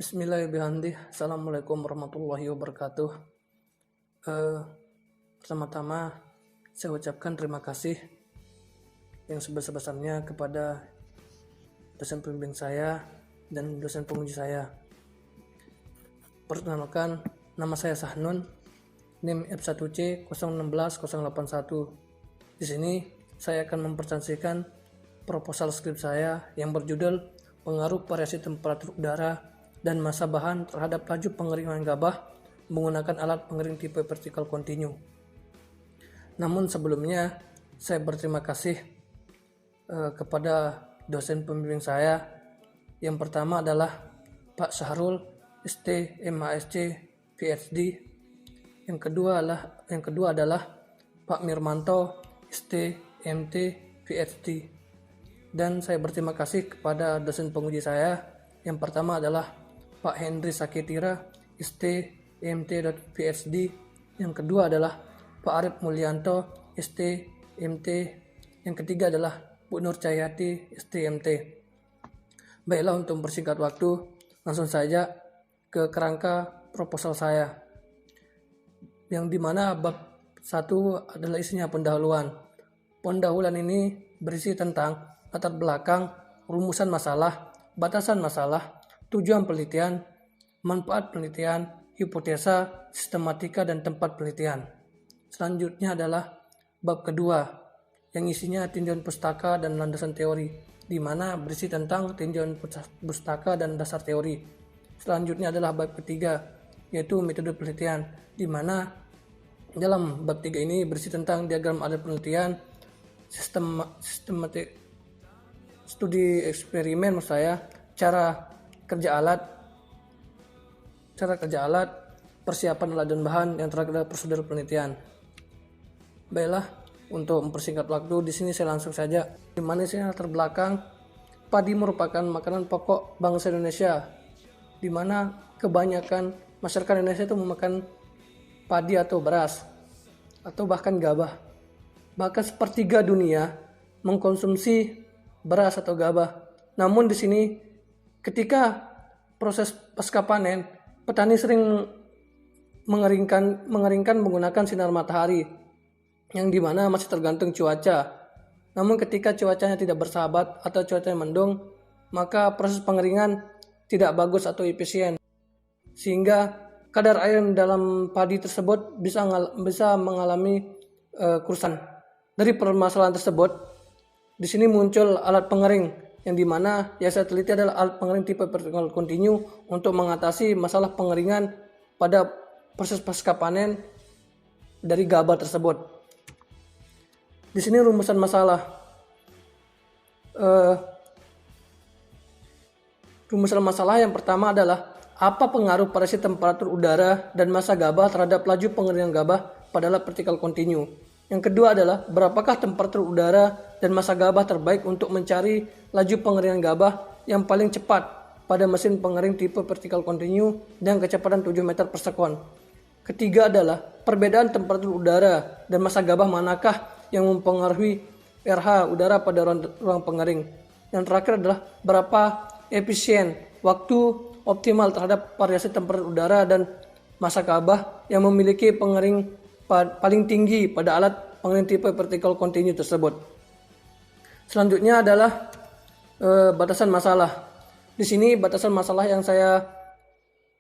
Bismillahirrahmanirrahim. Assalamualaikum warahmatullahi wabarakatuh. Pertama-tama saya ucapkan terima kasih yang sebesar-besarnya kepada dosen pembimbing saya dan dosen penguji saya. Perkenalkan, nama saya Sahnun, NIM F1C 016081. Di sini saya akan mempresentasikan proposal skrip saya yang berjudul Pengaruh Variasi Temperatur Udara dan massa bahan terhadap laju pengeringan gabah menggunakan alat pengering tipe vertical continue. Namun sebelumnya saya berterima kasih kepada dosen pembimbing saya. Yang pertama adalah Pak Syahrul ST MASC PhD. Yang kedua adalah Pak Mirmanto ST MT PhD. Dan saya berterima kasih kepada dosen penguji saya. Yang pertama adalah Pak Hendri Sakitira, ST, MT, PhD. Yang kedua adalah Pak Arif Mulyanto, ST, MT. Yang ketiga adalah Bu Nur Cahyati, ST, MT. Baiklah, untuk mempersingkat waktu, langsung saja ke kerangka proposal saya. Yang dimana bab 1 adalah isinya pendahuluan. Pendahuluan ini berisi tentang latar belakang, rumusan masalah, batasan masalah, tujuan penelitian, manfaat penelitian, hipotesa, sistematika, dan tempat penelitian. Selanjutnya adalah bab kedua, yang isinya tinjauan pustaka dan landasan teori, di mana berisi tentang tinjauan pustaka dan dasar teori. Selanjutnya adalah bab ketiga, yaitu metode penelitian, di mana dalam bab 3 ini berisi tentang diagram alat penelitian, sistematik studi eksperimen, maksud saya, cara kerja alat, persiapan alat dan bahan, yang terakhir adalah prosedur penelitian. Baiklah, untuk mempersingkat waktu, di sini saya langsung saja. Di mana sih latar belakang? Padi merupakan makanan pokok bangsa Indonesia, di mana kebanyakan masyarakat Indonesia itu memakan padi atau beras, atau bahkan gabah. Bahkan sepertiga dunia mengkonsumsi beras atau gabah. Namun di sini ketika proses pasca panen, petani sering mengeringkan menggunakan sinar matahari, yang dimana masih tergantung cuaca. Namun ketika cuacanya tidak bersahabat atau cuacanya mendung, maka proses pengeringan tidak bagus atau efisien, sehingga kadar air dalam padi tersebut bisa mengalami kerusakan. Dari permasalahan tersebut, di sini muncul alat pengering, yang dimana yang saya teliti adalah alat pengering tipe vertical continue untuk mengatasi masalah pengeringan pada proses pasca panen dari gabah tersebut. Di sini rumusan masalah. Rumusan masalah yang pertama adalah apa pengaruh variasi temperatur udara dan massa gabah terhadap laju pengeringan gabah pada alat vertical continue. Yang kedua adalah berapakah temperatur udara dan massa gabah terbaik untuk mencari laju pengeringan gabah yang paling cepat pada mesin pengering tipe vertical continue dengan kecepatan 7 meter per sekon. Ketiga adalah perbedaan temperatur udara dan massa gabah manakah yang mempengaruhi RH udara pada ruang pengering. Yang terakhir adalah berapa efisien waktu optimal terhadap variasi temperatur udara dan massa gabah yang memiliki pengering paling tinggi pada alat pengering tipe vertical continue tersebut. Selanjutnya adalah batasan masalah. Di sini batasan masalah yang saya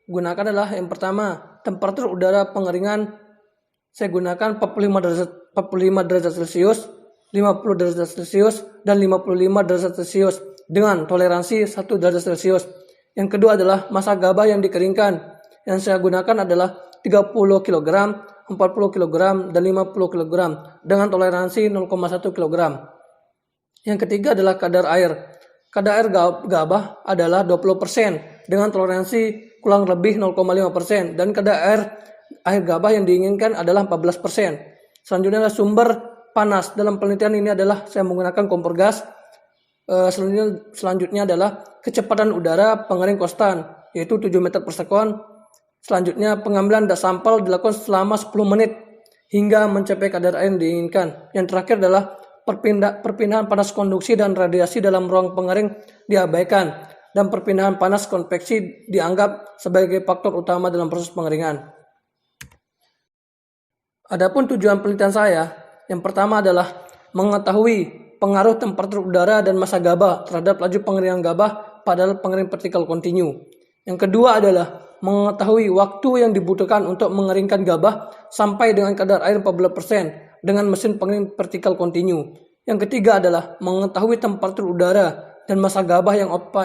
gunakan adalah yang pertama, temperatur udara pengeringan saya gunakan 45 derajat Celcius, 50 derajat Celcius, dan 55 derajat Celcius dengan toleransi 1 derajat Celcius. Yang kedua adalah massa gabah yang dikeringkan. Yang saya gunakan adalah 30 kg, 40 kg, dan 50 kg dengan toleransi 0,1 kg. Yang ketiga adalah kadar air. Kadar air gabah adalah 20% dengan toleransi kurang lebih 0,5%, dan kadar air gabah yang diinginkan adalah 14%. Selanjutnya adalah sumber panas. Dalam penelitian ini adalah saya menggunakan kompor gas. Selanjutnya adalah kecepatan udara pengering konstan, yaitu 7 meter per sekon. Selanjutnya pengambilan sampel dilakukan selama 10 menit hingga mencapai kadar air yang diinginkan. Yang terakhir adalah perpindahan panas konduksi dan radiasi dalam ruang pengering diabaikan. dan perpindahan panas konveksi dianggap sebagai faktor utama dalam proses pengeringan. Adapun tujuan penelitian saya, yang pertama adalah mengetahui pengaruh temperatur udara dan massa gabah terhadap laju pengeringan gabah pada pengering vertikal kontinu. Yang kedua adalah mengetahui waktu yang dibutuhkan untuk mengeringkan gabah sampai dengan kadar air 14% dengan mesin pengering vertikal kontinu. Yang ketiga adalah mengetahui temperatur udara dan massa gabah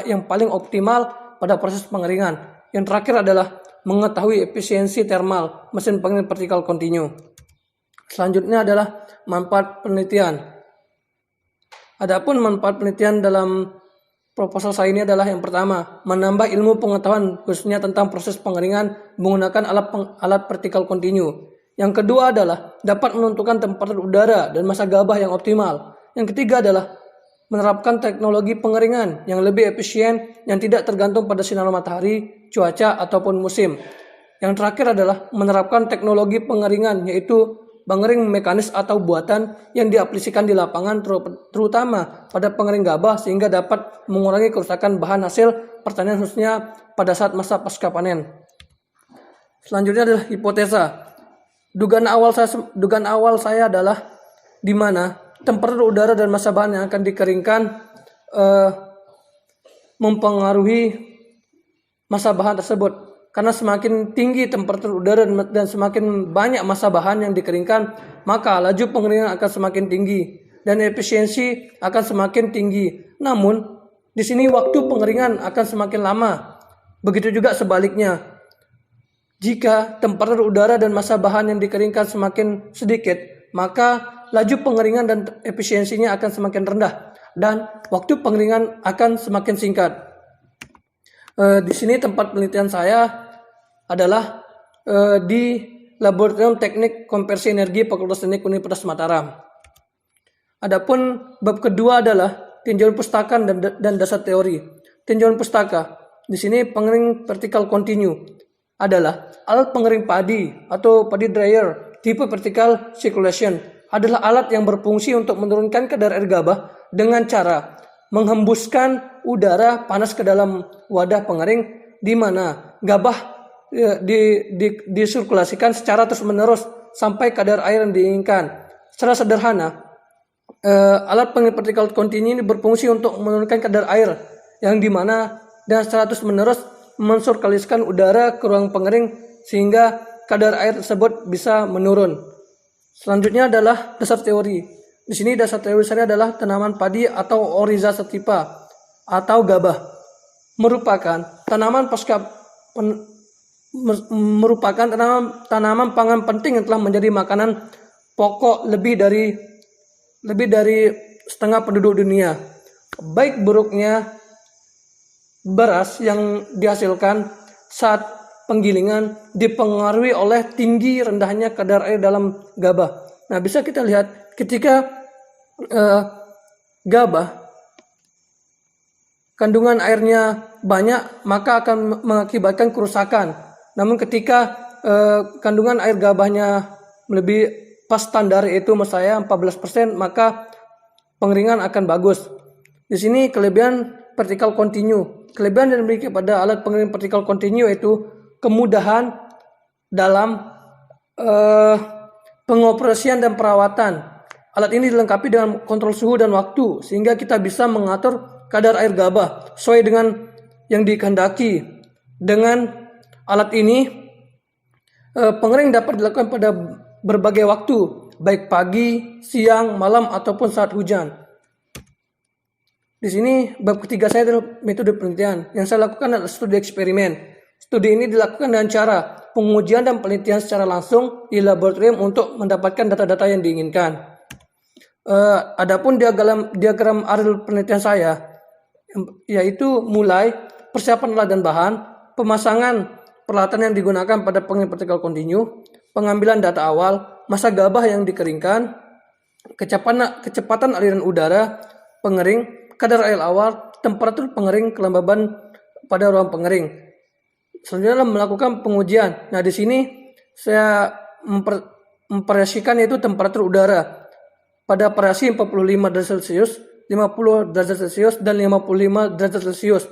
yang paling optimal pada proses pengeringan. Yang terakhir adalah mengetahui efisiensi termal mesin pengering vertikal kontinu. Selanjutnya adalah manfaat penelitian. Adapun manfaat penelitian dalam proposal saya ini adalah yang pertama, menambah ilmu pengetahuan khususnya tentang proses pengeringan menggunakan alat vertikal kontinu. Yang kedua adalah dapat menentukan temperatur udara dan massa gabah yang optimal. Yang ketiga adalah menerapkan teknologi pengeringan yang lebih efisien yang tidak tergantung pada sinar matahari, cuaca, ataupun musim. Yang terakhir adalah menerapkan teknologi pengeringan yaitu pengering mekanis atau buatan yang diaplikasikan di lapangan terutama pada pengering gabah sehingga dapat mengurangi kerusakan bahan hasil pertanian khususnya pada saat masa pasca panen. Selanjutnya adalah hipotesa. Dugaan awal saya adalah di mana temperatur udara dan massa bahan yang akan dikeringkan mempengaruhi massa bahan tersebut. Karena semakin tinggi temperatur udara dan semakin banyak massa bahan yang dikeringkan, maka laju pengeringan akan semakin tinggi dan efisiensi akan semakin tinggi. Namun, di sini waktu pengeringan akan semakin lama. Begitu juga sebaliknya. Jika temperatur udara dan massa bahan yang dikeringkan semakin sedikit, maka laju pengeringan dan efisiensinya akan semakin rendah dan waktu pengeringan akan semakin singkat. Di sini tempat penelitian saya adalah di Laboratorium Teknik Konversi Energi Fakultas Teknik Universitas Mataram. Adapun bab kedua adalah tinjauan pustaka dan dasar teori. Tinjauan pustaka di sini pengering vertikal kontinu adalah alat pengering padi atau padi dryer tipe vertical circulation adalah alat yang berfungsi untuk menurunkan kadar air gabah dengan cara menghembuskan udara panas ke dalam wadah pengering di mana gabah disirkulasikan secara terus-menerus sampai kadar air yang diinginkan. Secara sederhana, alat pengering vertikal kontinu ini berfungsi untuk menurunkan kadar air yang dimana dan secara terus-menerus mensirkulasikan udara ke ruang pengering sehingga kadar air tersebut bisa menurun. Selanjutnya adalah dasar teori. Di sini dasar teori saya adalah tanaman padi atau Oryza sativa atau gabah merupakan tanaman merupakan tanaman pangan penting yang telah menjadi makanan pokok lebih dari setengah penduduk dunia. Baik buruknya beras yang dihasilkan saat penggilingan dipengaruhi oleh tinggi rendahnya kadar air dalam gabah. Nah, bisa kita lihat ketika gabah kandungan airnya banyak maka akan mengakibatkan kerusakan. Namun ketika kandungan air gabahnya lebih pas standar yaitu misalnya 14%, maka pengeringan akan bagus. Di sini kelebihan vertikal kontinu. Kelebihan yang dimiliki pada alat pengering vertikal kontinu yaitu kemudahan dalam pengoperasian dan perawatan. Alat ini dilengkapi dengan kontrol suhu dan waktu sehingga kita bisa mengatur kadar air gabah sesuai dengan yang dikehendaki. Dengan alat ini pengering dapat dilakukan pada berbagai waktu, baik pagi, siang, malam ataupun saat hujan. Di sini bab ketiga saya adalah metode penelitian. Yang saya lakukan adalah studi eksperimen. Studi ini dilakukan dengan cara pengujian dan penelitian secara langsung di laboratorium untuk mendapatkan data-data yang diinginkan. Adapun diagram aril penelitian saya yaitu mulai persiapan alat dan bahan, pemasangan peralatan yang digunakan pada pengering vertikal kontinu, pengambilan data awal, massa gabah yang dikeringkan, kecepatan aliran udara pengering, kadar air awal, temperatur pengering, kelembaban pada ruang pengering. Selanjutnya melakukan pengujian. Nah, di sini saya memvariasikan yaitu temperatur udara pada variasi 45 derajat Celcius, 50 derajat Celcius, dan 55 derajat Celcius.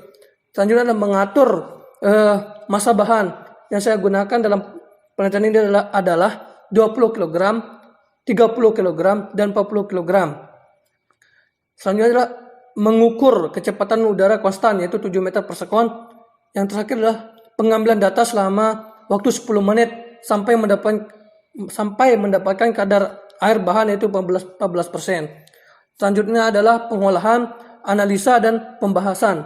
Selanjutnya adalah mengatur massa bahan yang saya gunakan dalam penelitian ini adalah 20 kg, 30 kg, dan 40 kg. Selanjutnya adalah mengukur kecepatan udara konstan yaitu 7 meter per sekon. Yang terakhir adalah pengambilan data selama waktu 10 menit sampai mendapatkan kadar air bahan yaitu 14%. Selanjutnya adalah pengolahan, analisa, dan pembahasan.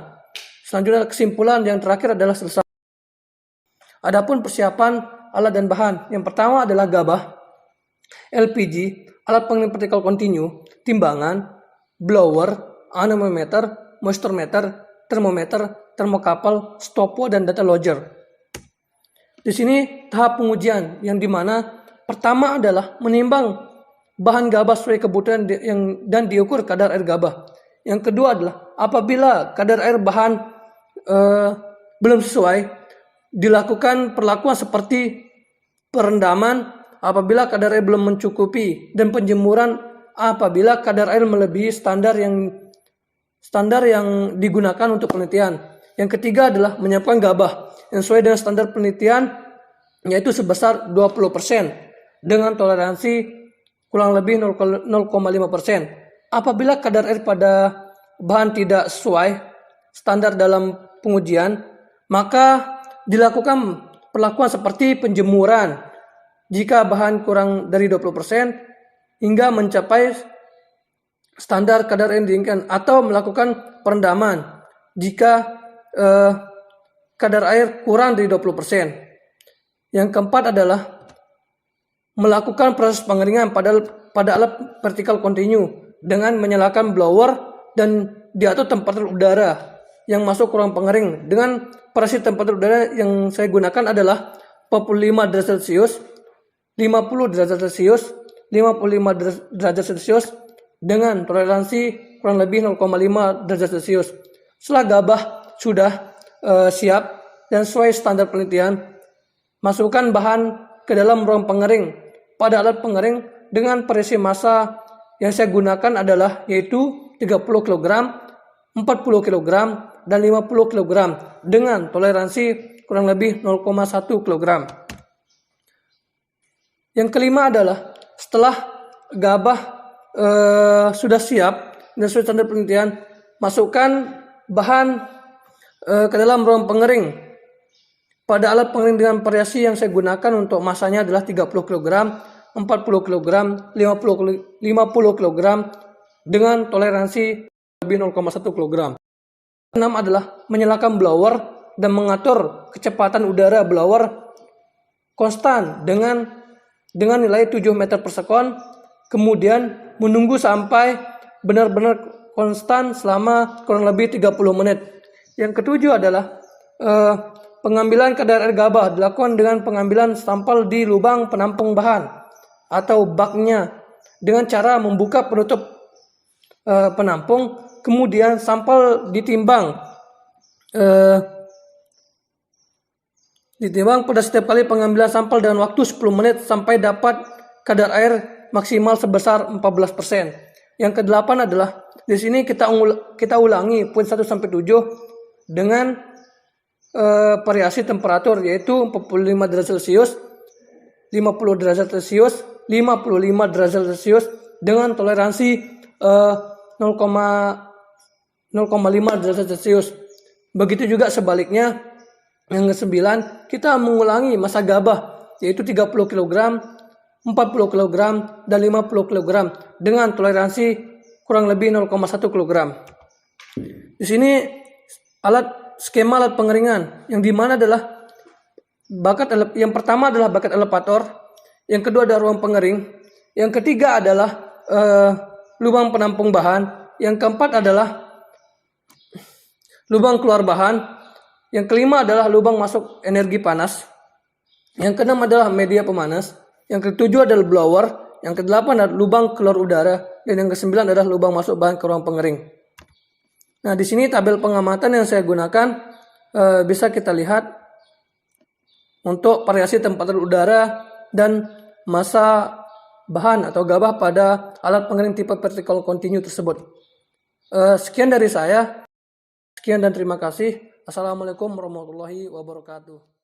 Selanjutnya kesimpulan yang terakhir adalah selesai. Adapun persiapan alat dan bahan. Yang pertama adalah gabah, LPG, alat pengering vertical continue, timbangan, blower, anemometer, moisture meter, termometer, termokapel, stopo, dan data logger. Di sini tahap pengujian yang dimana pertama adalah menimbang bahan gabah sesuai kebutuhan dan diukur kadar air gabah. Yang kedua adalah apabila kadar air bahan belum sesuai, dilakukan perlakuan seperti perendaman apabila kadar air belum mencukupi, dan penjemuran apabila kadar air melebihi standar yang digunakan untuk penelitian. Yang ketiga adalah menyiapkan gabah yang sesuai dengan standar penelitian yaitu sebesar 20% dengan toleransi kurang lebih 0,5%. Apabila kadar air pada bahan tidak sesuai standar dalam pengujian, maka dilakukan perlakuan seperti penjemuran jika bahan kurang dari 20% hingga mencapai standar kadar air yang diinginkan, atau melakukan perendaman jika kadar air kurang dari 20%. Yang keempat adalah melakukan proses pengeringan pada alat vertical continue dengan menyalakan blower dan diatur temperatur udara yang masuk ruang pengering. Dengan variasi temperatur udara yang saya gunakan adalah 45 derajat Celcius, 50 derajat Celcius, 55 derajat Celcius dengan toleransi kurang lebih 0,5 derajat Celcius. Setelah gabah sudah siap dan sesuai standar penelitian, masukkan bahan ke dalam ruang pengering pada alat pengering dengan variasi massa yang saya gunakan adalah yaitu 30 kg, 40 kg, dan 50 kg dengan toleransi kurang lebih 0,1 kg. Yang kelima adalah setelah gabah sudah siap dan sesuai standar penelitian, masukkan bahan ke dalam ruang pengering pada alat pengering dengan variasi yang saya gunakan untuk masanya adalah 30 kg, 40 kg, 50 kg dengan toleransi lebih 0,1 kg. Keenam adalah menyalakan blower dan mengatur kecepatan udara blower konstan dengan nilai 7 meter per sekon, kemudian menunggu sampai benar-benar konstan selama kurang lebih 30 menit. Yang ketujuh adalah pengambilan kadar air gabah dilakukan dengan pengambilan sampel di lubang penampung bahan atau baknya dengan cara membuka penutup penampung, kemudian sampel ditimbang pada setiap kali pengambilan sampel dengan waktu 10 menit sampai dapat kadar air maksimal sebesar 14%. Yang kedelapan adalah di sini kita ulangi poin 1 sampai 7 dengan variasi temperatur yaitu 45 derajat Celcius, 50 derajat Celcius, 55 derajat Celcius dengan toleransi 0,5 derajat Celcius. Begitu juga sebaliknya. Yang ke-9, kita mengulangi massa gabah yaitu 30 kg, 40 kg, dan 50 kg dengan toleransi kurang lebih 0,1 kg. Di sini skema alat pengeringan yang dimana adalah yang pertama adalah bucket elevator, yang kedua adalah ruang pengering, yang ketiga adalah lubang penampung bahan, yang keempat adalah lubang keluar bahan, yang kelima adalah lubang masuk energi panas, yang keenam adalah media pemanas, yang ketujuh adalah blower, yang kedelapan adalah lubang keluar udara, dan yang kesembilan adalah lubang masuk bahan ke ruang pengering. Nah, di sini tabel pengamatan yang saya gunakan bisa kita lihat untuk variasi temperatur udara dan massa bahan atau gabah pada alat pengering tipe vertical continue tersebut. Sekian dari saya. Sekian dan terima kasih. Assalamualaikum warahmatullahi wabarakatuh.